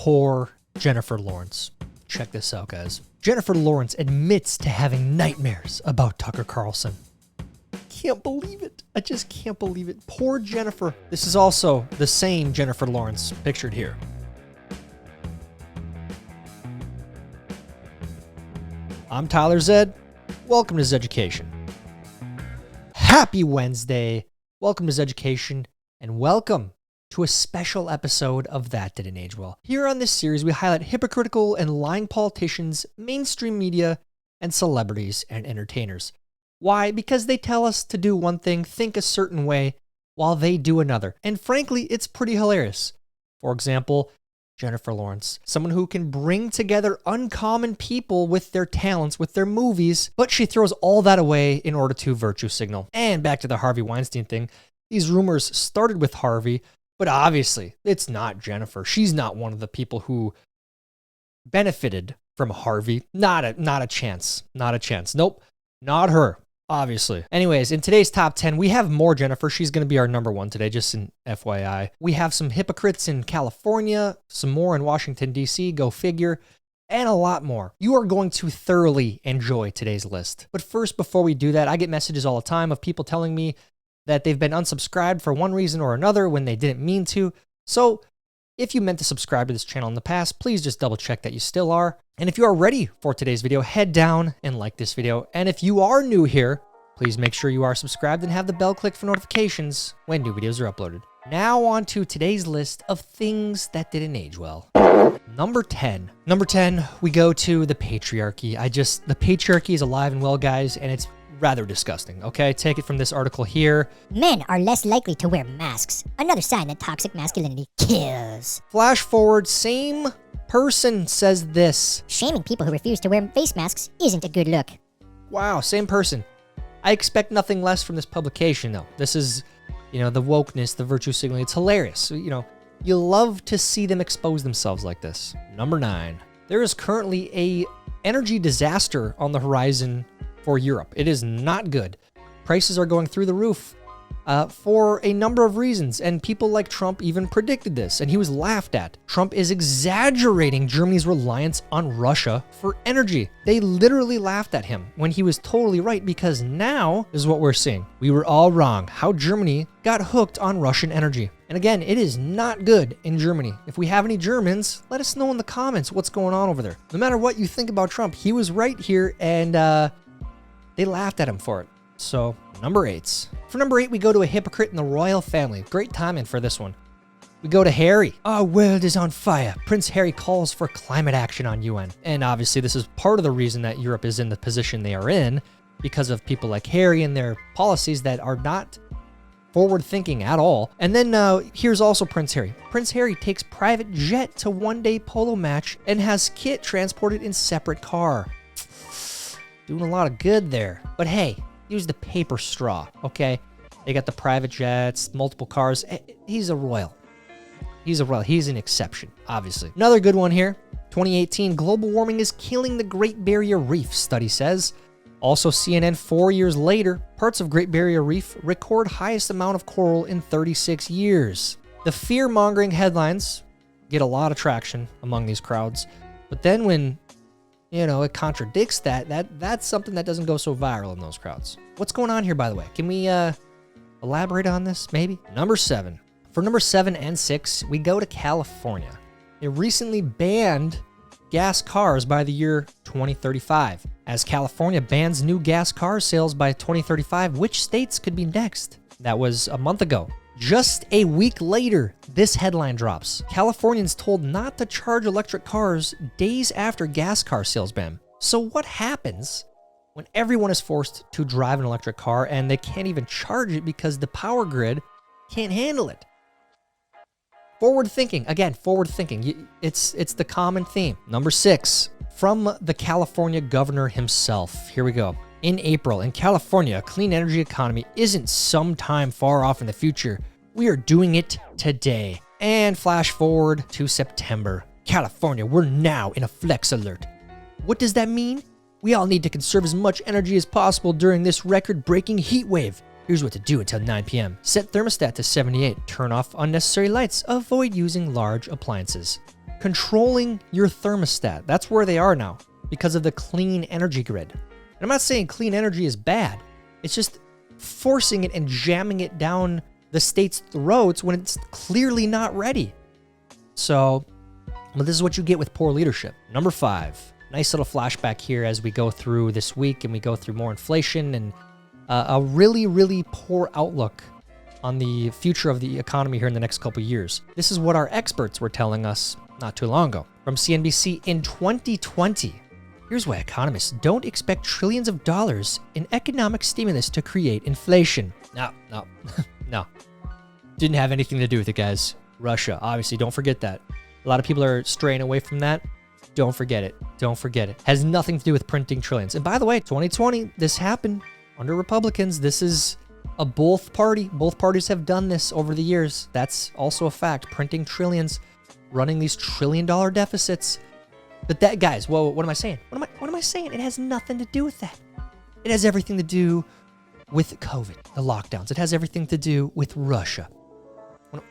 Poor Jennifer Lawrence. Check this out, guys. Jennifer Lawrence admits to having nightmares about Tucker Carlson. Can't believe it. I just can't believe it. Poor Jennifer. This is also the same Jennifer Lawrence pictured here. I'm Tyler Zed. Welcome to Zeducation. Happy Wednesday. Welcome to Zeducation, and welcome to a special episode of That Didn't Age Well. Here on this series, we highlight hypocritical and lying politicians, mainstream media, and celebrities and entertainers. Why? Because they tell us to do one thing, think a certain way, while they do another. And frankly, it's pretty hilarious. For example, Jennifer Lawrence, someone who can bring together uncommon people with their talents, with their movies, but she throws all that away in order to virtue signal. And back to the Harvey Weinstein thing, these rumors started with Harvey, but obviously it's not Jennifer. She's not one of the people who benefited from Harvey. Not a chance. Not a chance. Nope, not her. Obviously. Anyways, in today's top 10, we have more Jennifer. She's going to be our number one today, just in FYI. We have some hypocrites in California, some more in Washington, D.C., go figure, and a lot more. You are going to thoroughly enjoy today's list. But first, before we do that, I get messages all the time of people telling me that they've been unsubscribed for one reason or another when they didn't mean to. So if you meant to subscribe to this channel in the past, please just double check that you still are. And if you are ready for today's video, head down and like this video. And if you are new here, please make sure you are subscribed and have the bell clicked for notifications when new videos are uploaded. Now on to today's list of things that didn't age well. Number 10. Number 10, we go to the patriarchy. The patriarchy is alive and well, guys, and it's rather disgusting, okay? Take it from this article here. Men are less likely to wear masks. Another sign that toxic masculinity kills. Flash forward, same person says this. Shaming people who refuse to wear face masks isn't a good look. Wow, same person. I expect nothing less from this publication, though. This is, the wokeness, the virtue signaling. It's hilarious. You love to see them expose themselves like this. Number 9. There is currently a energy disaster on the horizon for Europe. It is not good. Prices are going through the roof for a number of reasons, and people like Trump even predicted this, and he was laughed at. Trump is exaggerating Germany's reliance on Russia for energy. They literally laughed at him when he was totally right, because now is what we're seeing. We were all wrong. How Germany got hooked on Russian energy. And again, it is not good in Germany. If we have any Germans, let us know in the comments what's going on over there. No matter what you think about Trump, he was right here, and they laughed at him for it. So, number 8. For number 8, we go to a hypocrite in the royal family. Great timing for this one. We go to Harry. Our world is on fire. Prince Harry calls for climate action on UN. And obviously, this is part of the reason that Europe is in the position they are in, because of people like Harry and their policies that are not forward-thinking at all. And then here's also Prince Harry. Prince Harry takes private jet to one-day polo match and has Kit transported in separate car. Doing a lot of good there. But hey, use the paper straw, okay? They got the private jets, multiple cars. He's a royal. He's an exception, obviously. Another good one here. 2018, global warming is killing the Great Barrier Reef, study says. Also, CNN 4 years later, parts of Great Barrier Reef record highest amount of coral in 36 years. The fear-mongering headlines get a lot of traction among these crowds. But then when it contradicts that's something that doesn't go so viral in those crowds. What's going on here, by the way? Can we elaborate on this, maybe? Number 7. For number 7 and 6, we go to California. They recently banned gas cars by the year 2035. As California bans new gas car sales by 2035, which states could be next? That was a month ago. Just a week later, this headline drops. Californians told not to charge electric cars days after gas car sales ban. So what happens when everyone is forced to drive an electric car and they can't even charge it because the power grid can't handle it? Forward thinking. Again, forward thinking. It's the common theme. Number 6, from the California governor himself. Here we go. In April, in California, a clean energy economy isn't sometime far off in the future. We are doing it today. And flash forward to September. California, we're now in a flex alert. What does that mean? We all need to conserve as much energy as possible during this record-breaking heat wave. Here's what to do until 9 p.m. Set thermostat to 78. Turn off unnecessary lights. Avoid using large appliances. controlling your thermostat. That's where they are now because of the clean energy grid. And I'm not saying clean energy is bad. It's just forcing it and jamming it down the state's throats when it's clearly not ready. So, well, this is what you get with poor leadership. Number 5, nice little flashback here as we go through this week and we go through more inflation and a really, really poor outlook on the future of the economy here in the next couple of years. This is what our experts were telling us not too long ago from CNBC in 2020. Here's why economists don't expect trillions of dollars in economic stimulus to create inflation. No. Didn't have anything to do with it, guys. Russia, obviously, don't forget that. A lot of people are straying away from that. Don't forget it. Don't forget it. Has nothing to do with printing trillions. And by the way, 2020, this happened under Republicans. This is a both parties have done this over the years. That's also a fact. Printing trillions, running these trillion-dollar deficits. But that, guys, well, what am I saying? What am I saying? It has nothing to do with that. It has everything to do with COVID, the lockdowns. It has everything to do with Russia.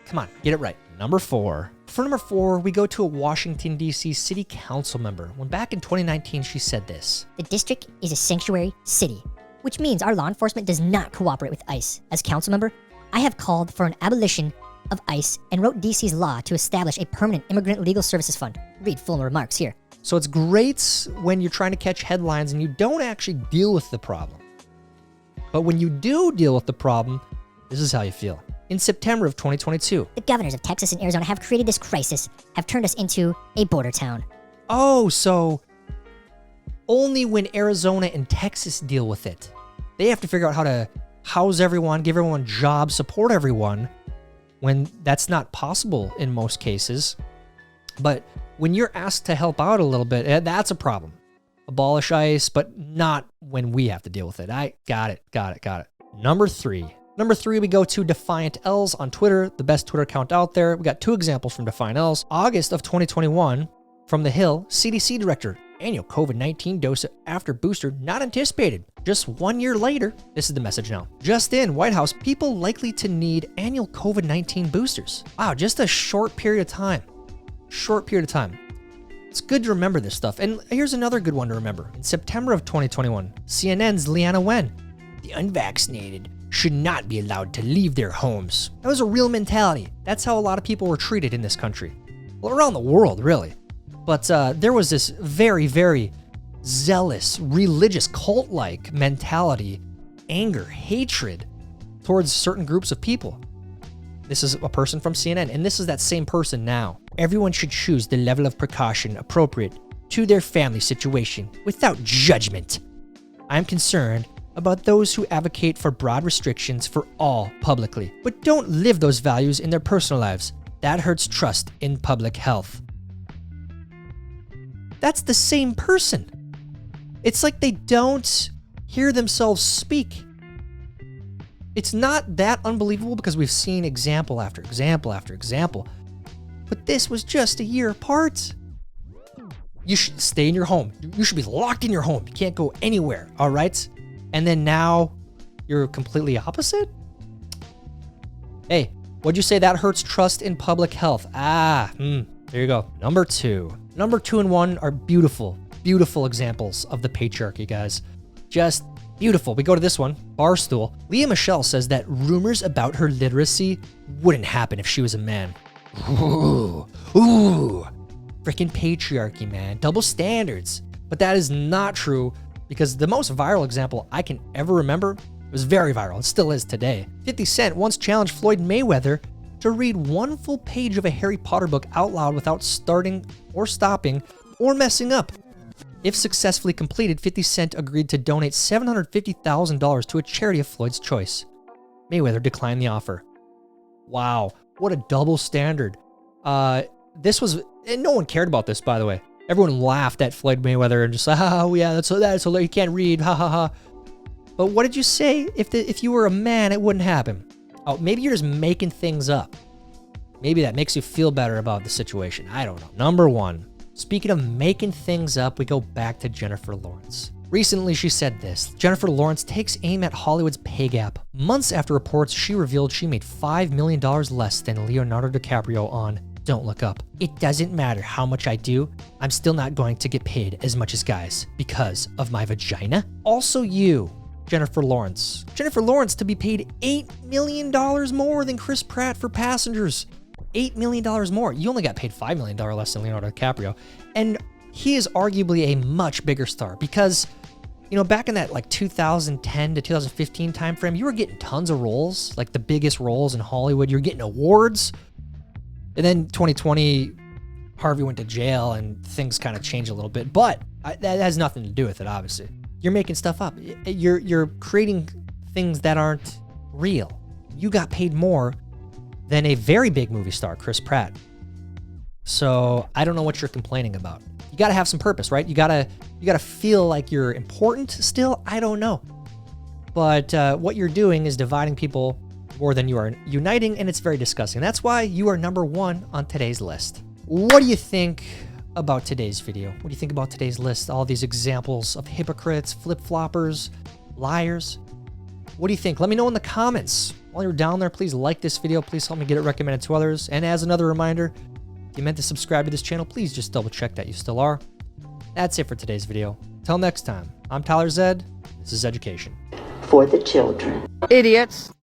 Come on, get it right. Number 4. For number 4, we go to a Washington, D.C. city council member. When back in 2019, she said this. The district is a sanctuary city, which means our law enforcement does not cooperate with ICE. As council member, I have called for an abolition of ICE and wrote DC's law to establish a permanent immigrant legal services fund. Read full remarks here. So it's great when you're trying to catch headlines and you don't actually deal with the problem. But when you do deal with the problem, this is how you feel. In September of 2022. The governors of Texas and Arizona have created this crisis, have turned us into a border town. Oh, so only when Arizona and Texas deal with it. They have to figure out how to house everyone, give everyone jobs, support everyone, when that's not possible in most cases. But when you're asked to help out a little bit, that's a problem. Abolish ICE, but not when we have to deal with it. I got it. Number 3, we go to Defiant L's on Twitter, the best Twitter account out there. We got 2 examples from Defiant L's. August of 2021, from The Hill, CDC Director, annual COVID-19 dose after booster not anticipated. Just 1 year later, this is the message now. Just in, White House, people likely to need annual COVID-19 boosters. Wow, just a short period of time. It's good to remember this stuff. And here's another good one to remember. In September of 2021, CNN's Leanna Wen, the unvaccinated should not be allowed to leave their homes. That was a real mentality. That's how a lot of people were treated in this country. Well, around the world, really. But there was this very, very zealous, religious, cult-like mentality, anger, hatred towards certain groups of people. This is a person from CNN, and this is that same person now. Everyone should choose the level of precaution appropriate to their family situation without judgment. I'm concerned about those who advocate for broad restrictions for all publicly, but don't live those values in their personal lives. That hurts trust in public health. That's the same person. It's like they don't hear themselves speak. It's not that unbelievable because we've seen example after example after example. But this was just a year apart. You should stay in your home. You should be locked in your home. You can't go anywhere, all right? And then now you're completely opposite? Hey, what'd you say? That hurts trust in public health. There you go. Number 2 and 1 are beautiful, beautiful examples of the patriarchy, guys. Just beautiful. We go to this one, Barstool. Leah Michelle says that rumors about her literacy wouldn't happen if she was a man. Ooh, freaking patriarchy, man. Double standards. But that is not true because the most viral example I can ever remember was very viral. It still is today. 50 Cent once challenged Floyd Mayweather to read one full page of a Harry Potter book out loud without starting or stopping or messing up. If successfully completed, 50 Cent agreed to donate $750,000 to a charity of Floyd's choice. Mayweather declined the offer. Wow, what a double standard. This was, and no one cared about this, by the way. Everyone laughed at Floyd Mayweather and just, oh yeah, that's so you can't read, ha ha ha. But what did you say? If you were a man, it wouldn't happen. Oh, maybe you're just making things up. Maybe that makes you feel better about the situation. I don't know. Number 1. Speaking of making things up, we go back to Jennifer Lawrence. Recently, she said this. Jennifer Lawrence takes aim at Hollywood's pay gap. Months after reports she revealed she made $5 million less than Leonardo DiCaprio on don't look up. It doesn't matter how much I do, I'm still not going to get paid as much as guys because of my vagina. Also you, Jennifer Lawrence. Jennifer Lawrence to be paid $8 million more than Chris Pratt for Passengers. $8 million more. You only got paid $5 million less than Leonardo DiCaprio. And he is arguably a much bigger star because, you know, back in that like 2010 to 2015 timeframe, you were getting tons of roles, like the biggest roles in Hollywood. You're getting awards. And then 2020, Harvey went to jail and things kind of changed a little bit. But that has nothing to do with it, obviously. You're making stuff up. You're creating things that aren't real. You got paid more than a very big movie star, Chris Pratt. So I don't know what you're complaining about. You got to have some purpose, right? You gotta feel like you're important still. I don't know. But what you're doing is dividing people more than you are uniting, and it's very disgusting. That's why you are number 1 on today's list. What do you think about today's video? What do you think about today's list? All these examples of hypocrites, flip-floppers, liars. What do you think? Let me know in the comments. While you're down there, please like this video. Please help me get it recommended to others. And as another reminder, if you meant to subscribe to this channel, please just double check that you still are. That's it for today's video. Till next time, I'm Tyler Zed. This is Zeducation. For the children. Idiots.